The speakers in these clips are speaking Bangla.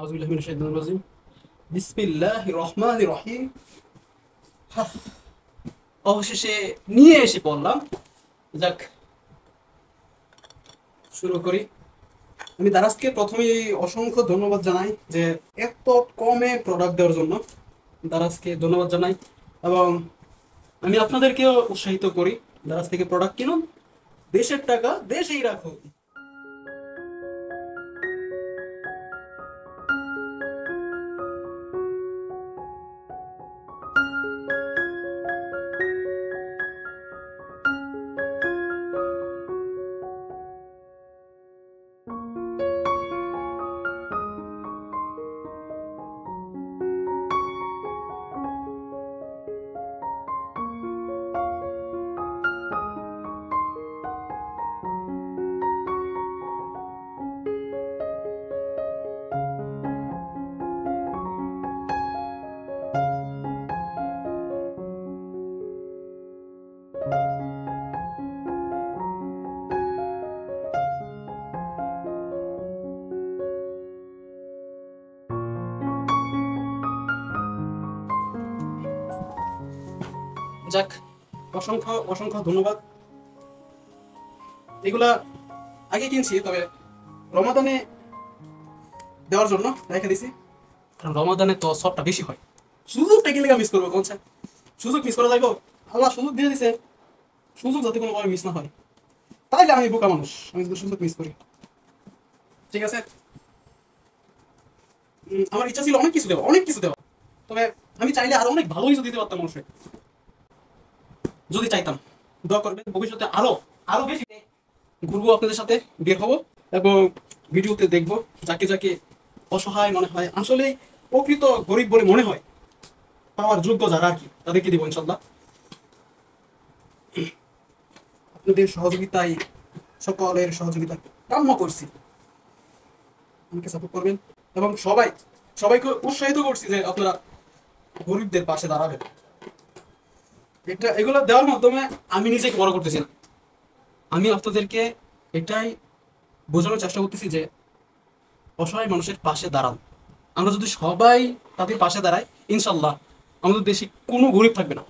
আউযুবিল্লাহি মিনাশ শাইতানির রাজিম। বিসমিল্লাহির রহমানির রহিম। অবশেষে নিয়ে এসে পড়লাম। যাক, শুরু করি। আমি দারাজকে প্রথমেই অসংখ্য ধন্যবাদ জানাই যে এত কমে প্রোডাক্ট দেওয়ার জন্য। দারাজকে ধন্যবাদ জানাই এবং আমি আপনাদেরকেও উৎসাহিত করি, দারাজ থেকে প্রোডাক্ট কিনুন, দেশের টাকা দেশেই রাখুন। যাক, অসংখ্য অসংখ্য ধন্যবাদ। এগুলা আগে কিনছি, তবে রমাদানে দেওয়ার জন্য রেখে দিছি, কারণ রমাদানে তো সবটা বেশি হয়। সুযোগটা কি লেগে মিস করবো কোন? সুযোগ মিস করা যাইবো? আল্লাহ সুযোগ দিয়ে দিছে, সুযোগ যাতে কোনোভাবে মিস না হয়। তাইলে আমি বোকা মানুষ, আমি যদি সুযোগ মিস করি। ঠিক আছে, আমার ইচ্ছা ছিল অনেক কিছু দেওয়া, অনেক কিছু দেওয়া, তবে আমি চাইলে আরো অনেক ভালো কিছু দিতে পারতাম মানুষকে, যদি চাইতাম। দোয়া করবেন ভবিষ্যতে আরো আরো বেশি ঘুরবো আপনাদের সাথে, বের হবো এবং ভিডিওতে দেখবো যাকে যাকে অসহায় মনে হয়, আসলে প্রকৃত গরিব বলে মনে হয়, পাওয়ার যোগ্য যারা আর কি, তাদেরকে দিব ইনশাল্লাহ। আপনাদের সহযোগিতায়, সকলের সহযোগিতা কাম্য করছি, আমাকে সাপোর্ট করবেন এবং সবাইকে উৎসাহিত করছি যে আপনারা গরিবদের পাশে দাঁড়াবেন। এগুলো দেওয়ার মাধ্যমে আমি নিজেকে বড় করতেছি না, আমি আপনাদেরকে এটাই বোঝানোর চেষ্টা করতেছি যে অসহায় মানুষের পাশে দাঁড়ান। আমরা যদি সবাই তাদের পাশে দাঁড়াই, ইনশাল্লাহ আমাদের দেশে কোনো গরিব থাকবে না।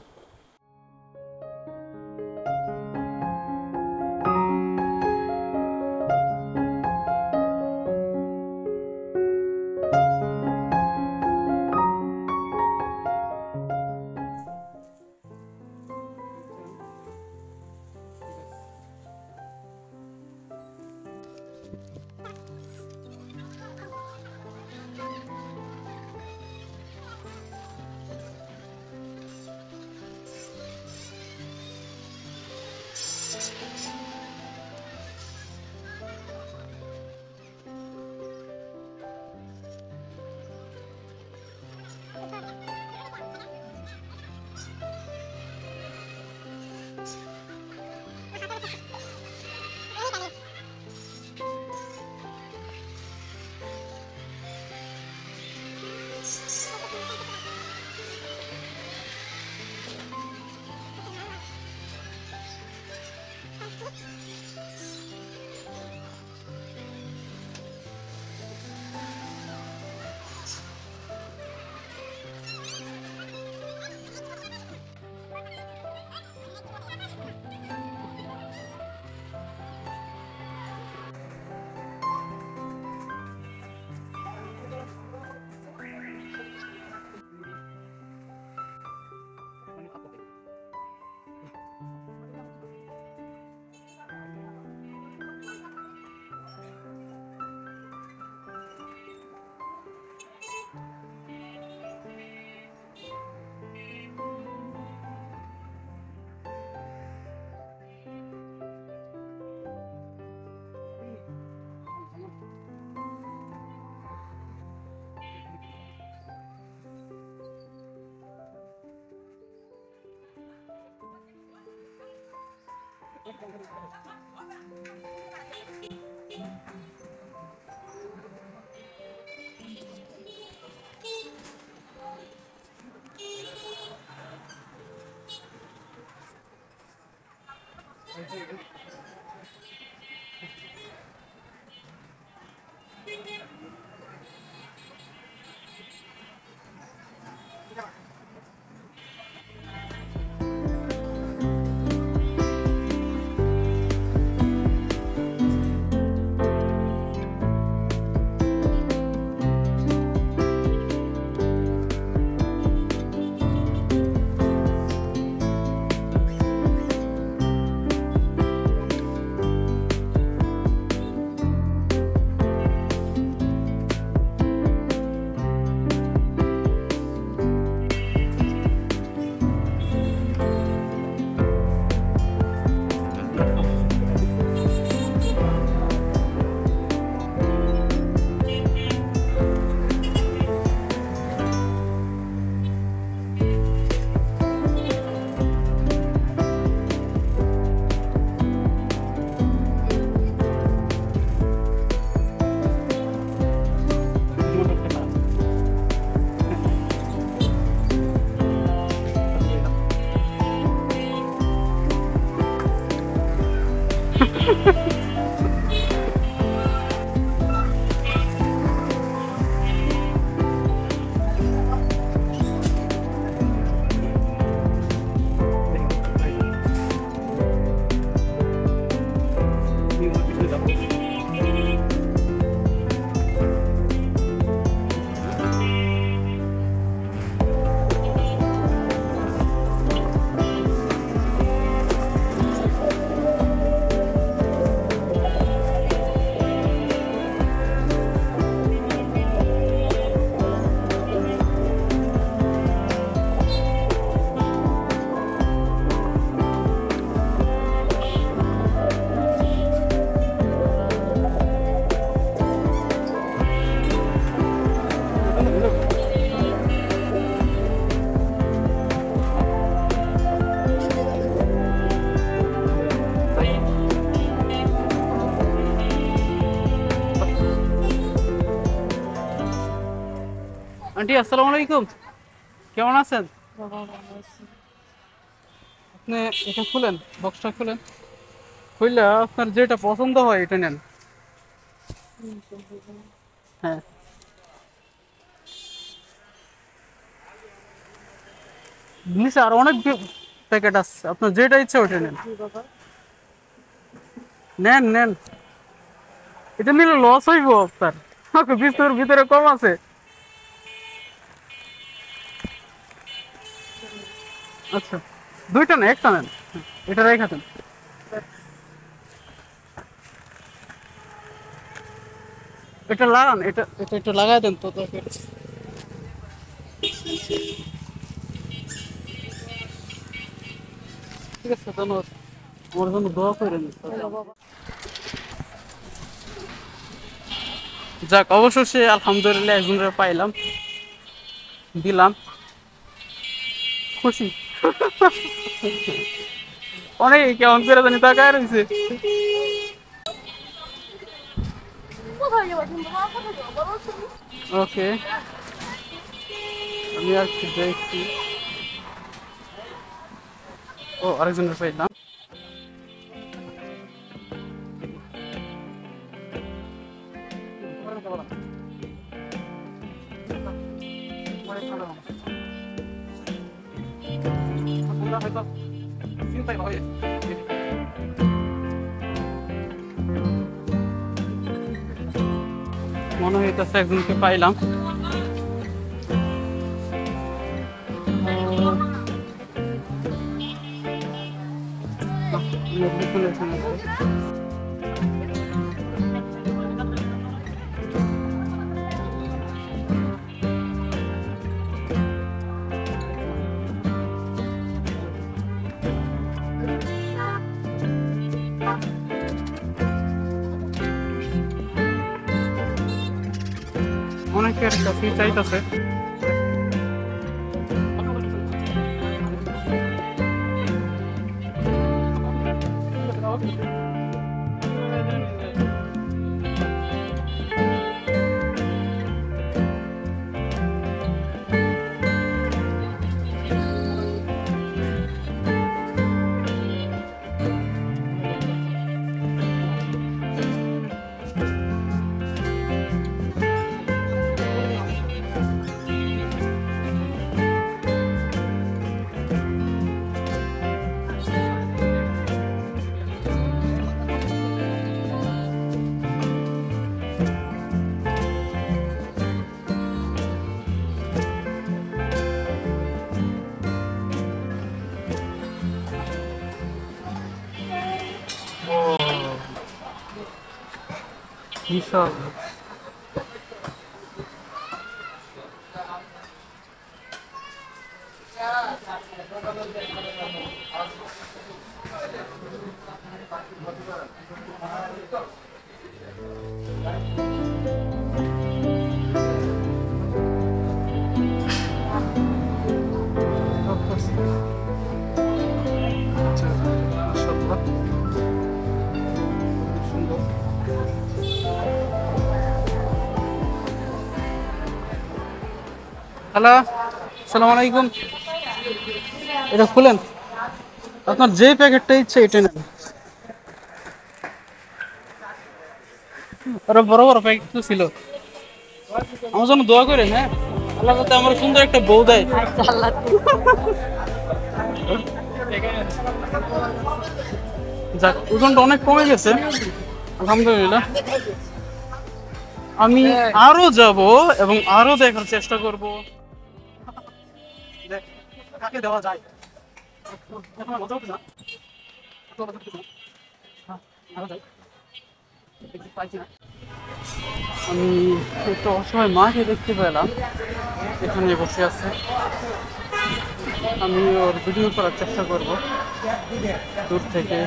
আন্টি আসসালামু আলাইকুম, কেমন আছেন? আপনি এটা খুলেন, বক্সটা খুলেন, খুললে আপনার যেটা পছন্দ হয় এটা নেন। হ্যাঁ, নিচে আর অনেক প্যাকেট আছে, আপনার যেটা ইচ্ছা ওইটা নেন। নেন নেন, এটা নিলে লস হইব আপনার, বিস্তর ভিতরে কম আছে। আচ্ছা, দুইটা না একটা নেন, এটা রেখে দেন। এটা লাগান, এটা এটা একটু লাগাই দেন তো দরকার। ঠিক আছে, ধন্যবাদ। আমার জন্য দোয়া করেন। যাক, অবশেষে আলহামদুলিল্লাহ একজনের পাইলাম, দিলাম, খুশি। অনেক কেমন করে জানি তাকায় রয়েছে। ওকে, আমি আর কি দেখছি। ও, আরেকজনের পাইলাম। মনে হইতেছে একজনকে পাইলাম। অনেকের কাছেই চাইতেছে। বিশাল। হ্যালো, আসসালামু আলাইকুম। এটা খুলেন, আপনার যে প্যাকেটটা ইচ্ছে এটা নেন। আরো বড় বড় প্যাকেট তো ছিল। আমার জন্য দোয়া করেন, হ্যাঁ, আল্লাহ যাতে আমার সুন্দর একটা বউ দেয়। যাক, ওজনটা অনেক কমে গেছে আলহামদুলিল্লাহ। আমি আরো যাব এবং আরো দেখার চেষ্টা করব কাকে দেওয়া যায়। আমি একটা অসহায় মাকে দেখতে পেলাম, এখানে বসে আছে। আমি ওর ভিডিও করার চেষ্টা করব দূর থেকে।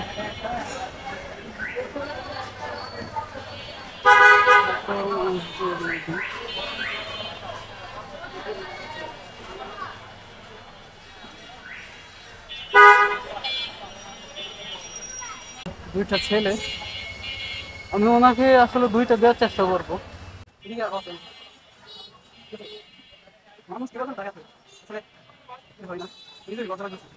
দুইটা ছেলে, আমি ওনাকে আসলে দুইটা দেওয়ার চেষ্টা করবো। মানুষ কিরকম টাকা আসলে হয় না, নিজের লজ্জা লাগছে।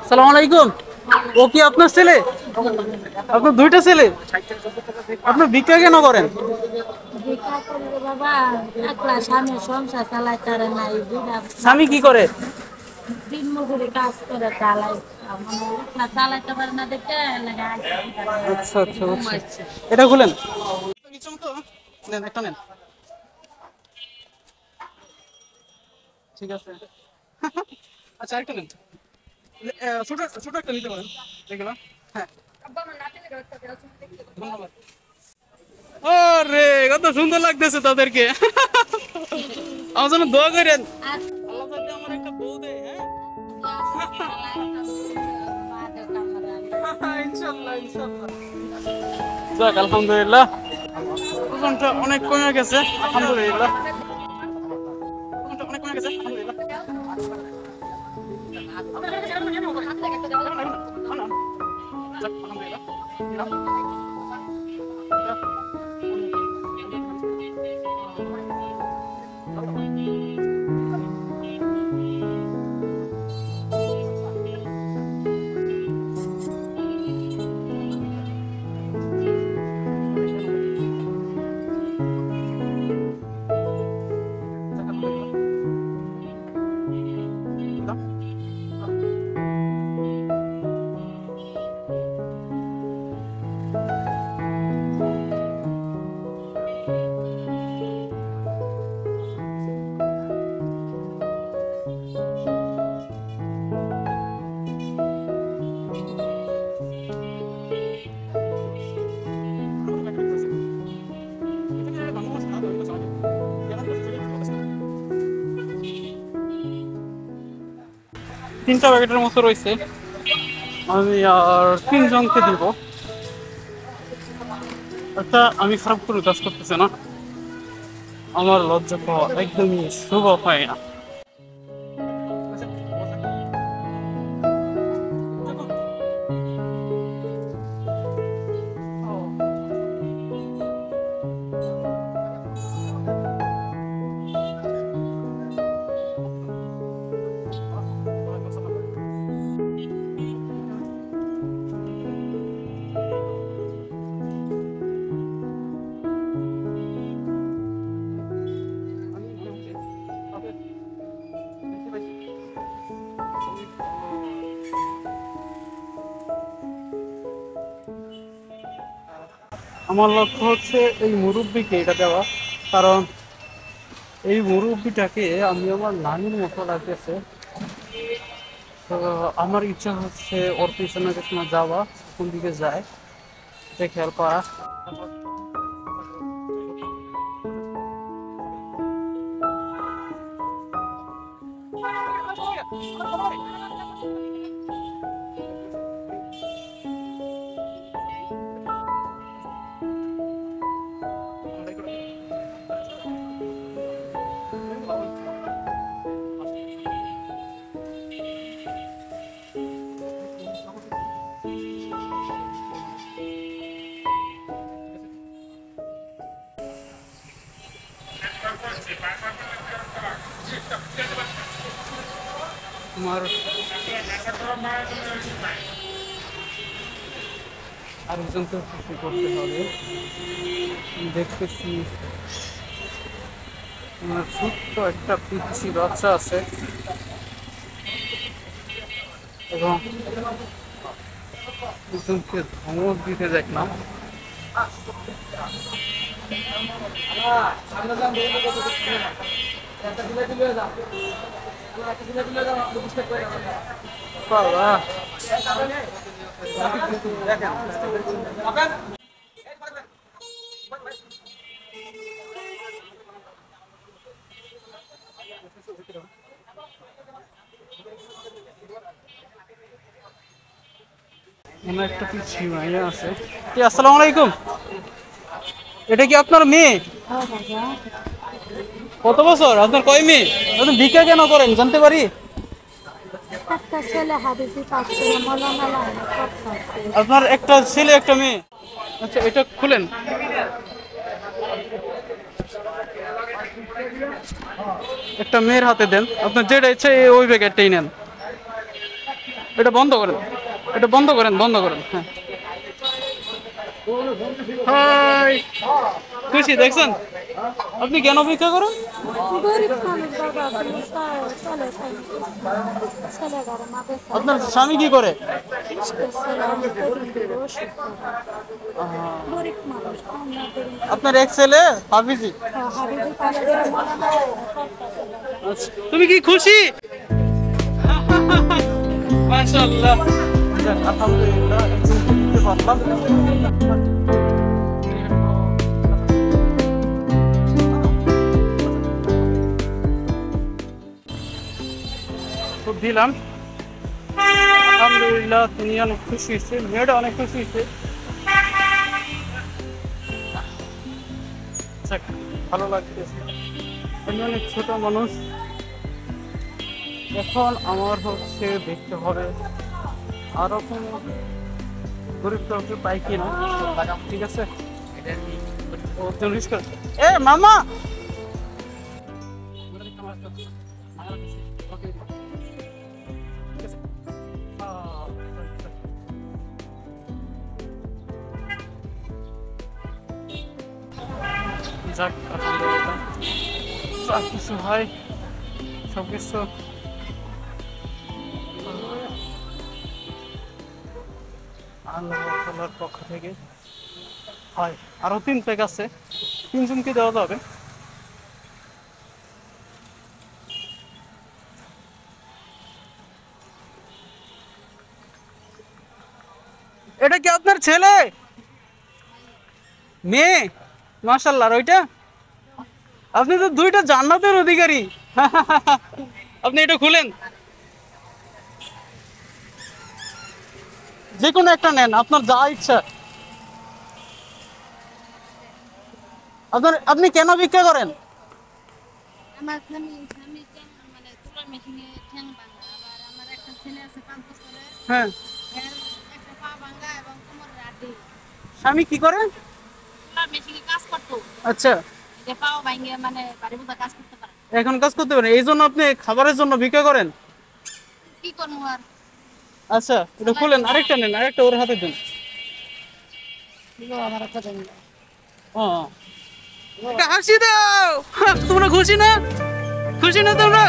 সালাম আলাইকুম। ও কি আপনার ছেলে? আপনার দুইটা ছেলে? আপনার ভিক্ষা কেন করেন? ভিক্ষা করি রে বাবা, একলা স্বামী সংসার চালায় তারে নাই, দুইটা স্বামী কি করে? দিন মজুরি কাজ করে চালাই, মানে একলা চালাইতে পারে না দেখে আচ্ছা আচ্ছা আচ্ছা, এটা খুলেন। নেন একটা নেন, ঠিক আছে। আচ্ছা একটা নেন, ছোট ছোট একটা নিতে পারেন এগুলো। হ্যাঁ ধন্যবাদ। আরে কত সুন্দর লাগতেছে তাদেরকে। আমার জন্য দোয়া করেন, আল্লাহ যাতে আমার একটা বউ দেয়। হ্যাঁ ইনশাআল্লাহ ইনশাআল্লাহ। যাক আলহামদুলিল্লাহ, ওজনটা অনেক কমে গেছে আলহামদুলিল্লাহ। ওজনটা অনেক কমে গেছে আলহামদুলিল্লাহ। যাক আলহামদুলিল্লাহ। তিনটা প্যাকেটের মতো রয়েছে, আমি আর তিনজনকে দিব। আচ্ছা আমি খারাপ করে কাজ করতেছে না, আমার লজ্জা পাওয়া একদমই শুভ হয় না। আমার লক্ষ্য হচ্ছে এই মুরব্বিকে এটা দেওয়া, কারণ এই মুরব্বিটাকে আমি আমার নানির মতো লাগতেছে। তো আমার ইচ্ছা হচ্ছে ওর পিছনে পিছনে যাওয়া, কোন দিকে যায় এটা খেয়াল করা। তোমার আরেকজনকে খুশি করতে হবে। দেখতেছি আমার ছোট্ট একটা পিচ্ছি বাচ্চা আছে এবং একজনকে ধমক দিতে দেখলাম। বাবা মনে একটা পিচ্ছি মাইয়া আছে। আসসালামু আলাইকুম, এটা কি আপনার মেয়ে? কত বছর আপনার? কয় মেয়ে? আপনি ভিক্ষা কেন করেন জানতে পারি? একটা ছেলে হাদিসি পাচ্ছে মলামালা করতেছে। আপনার একটা ছেলে একটা মেয়ে। আচ্ছা এটা খুলেন। একটা মেয়ের হাতে দেন, আপনার যেটা ইচ্ছে ওই প্যাকেটটাই নেন। এটা বন্ধ করেন, এটা বন্ধ করেন, বন্ধ করেন। হ্যাঁ হাই, খুশি দেখছেন? আপনি কেন ভিক্ষা করেন? গরিব মানুষ বাবা, কোনো চলে খাই ছেলে ঘরে মাদ্রাসা আপনার স্বামী কি করে? ছেলে আমি কদিন ধরে ওষুধ খাই। গরিব মানুষ আমরা করিম আপনার এক ছেলে হাফিজি। হাবিবি কলেজে মলামালা করতেছে বাবা। আচ্ছা, তুমি কি খুশি? মাশাআল্লাহ, যাক, আলহামদুলিল্লাহ, একজন দিতে পারলাম। তো দিলাম, আলহামদুলিল্লাহ, তিনি অনেক খুশি হয়েছে, মেয়েটা অনেক খুশি হয়েছে। যাক, ভালো লাগতেছে। আমি অনেক ছোট মানুষ, এখন আমার হচ্ছে দেখতে হবে আরো কোনো গরিব কাউকে পাই কিনা। ঠিক আছে, ওজন রিস্ক। এ মামা, যাক, আলহামদুলিল্লাহ, যা কিছু হয় সব কিছু আল্লাহ তাআলার পক্ষ থেকে হয়। আরো 3 প্যাক আছে, 3 জনকে দেওয়া যাবে। এটা কি আপনার ছেলে মেয়ে? মাশাআল্লাহ, ওইটা আপনি তো 2টা জান্নাতের অধিকারী। আপনি এটা খুলেন, যে কোনো একটা নেন, আপনার যা ইচ্ছা। আপনি কেন ভিক্ষা করেন? আমার স্বামী মানে তুলার মেশিনে ঠ্যাং ভাঙা, আবার আমার একটা ছেলে আছে 5 বছরের, হ্যাঁ, এর একটা পা ভাঙা এবং কোমরের হাড্ডি। স্বামী কি করে? তুলার মেশিনে কাজ করতো, আচ্ছা, এটা পাও ভাঙে মানে বাড়ি বোঝা কাজ করতে পারে না। এখন কাজ করতে পারেন, এই জন্য আপনি খাবারের জন্য ভিক্ষা করেন? কি করবো আর? আচ্ছা, এটা খুলেন, আরেকটা নেন, আরেকটা ওর হাতে দেন। আমার একটা দেন। ও, একটা হাসি দাও। তোমরা খুশি না? খুশি না তোমরা?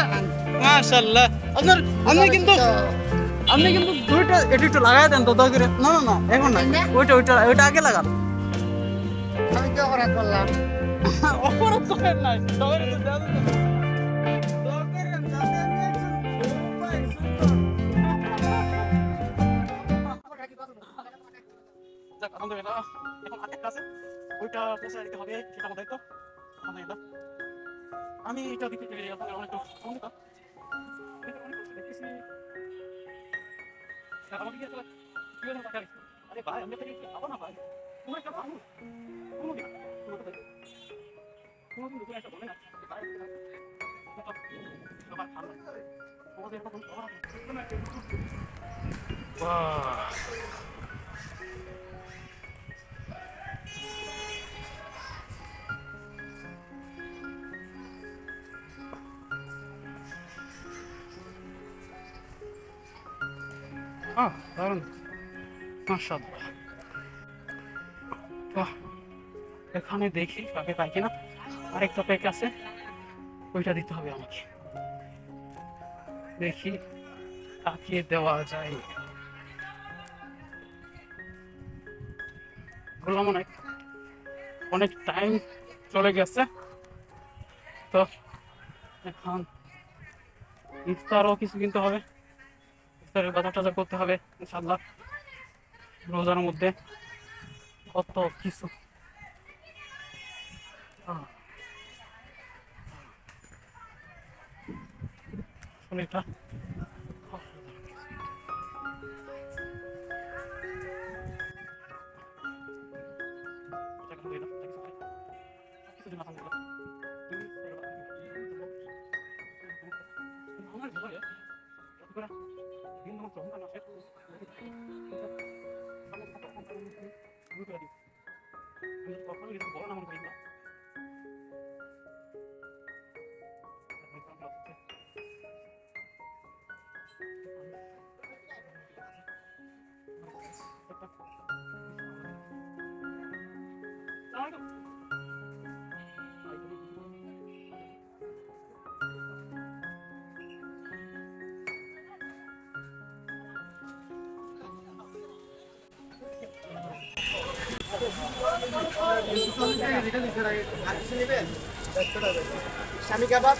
মাশাআল্লাহ, আপনি কিন্তু 2টা এটা একটু লাগাই দেন তো দয়া করে। না না না, এখন না, ওইটা আগে লাগান। আমি তো অপরাধ করলাম। অপরাধ করেন না, সবাই তো দেওয়া যেত না। দোয়া করেন যাতে আমি একজন উপায় সুন্দর। যাক, আলহামদুলিল্লাহ, এখন আরেকটা আছে, ওইটা পৌঁছে দিতে হবে, সেটা আমার দায়িত্ব। আলহামদুলিল্লাহ, আমি এটা দিতে পেরে আপনাদের অনেক আনন্দিত। দেখতেছি আমাকে কি আসলে কি হলো টাকা দিচ্ছে? আরে ভাই, আমি আপনাকে খাবো না ভাই, তুমি একটা মানুষ, কোনো দিন কোনো দিন একটা বলে না যে ভাই সবার খাবো না, তোমাদের এরকম বাহ, দারুণ, মাশাআল্লাহ। বাহ, এখানে দেখি কাকে পাই কিনা। আরেকটা প্যাক আছে, ওইটা দিতে হবে আমাকে। দেখি কাকে দেওয়া যায়। বললাম অনেক টাইম চলে গেছে, তো এখন ইফতারও কিছু কিনতে হবে, ইফতারের বাজার টাজার করতে হবে ইনশাআল্লাহ। রোজার মধ্যে কত কিছু। আসলে এটা আমার করে দিই। আমি কখনো কিছু বড় না মনে করি না। স্বামী কাবাব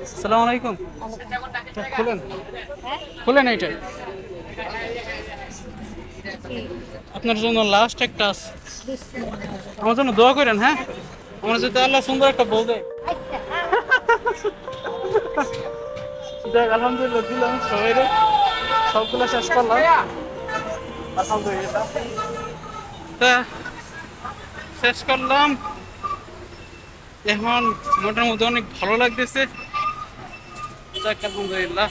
আসসালামু আলাইকুম। খুলেন খুলেন এইটা আপনার জন্য লাস্ট একটা আছে। আমার জন্য দোয়া করেন, হ্যাঁ? আমার যদি আল্লাহ সুন্দর একটা বউ দেয়। যাক, আলহামদুলিল্লাহ দিলাম সবাই, সবগুলো শেষ করলাম আলহামদুলিল্লাহ। তা শেষ করলাম, এখন মোটার মধ্যে অনেক ভালো লাগতেছে। যাক, আলহামদুলিল্লাহ।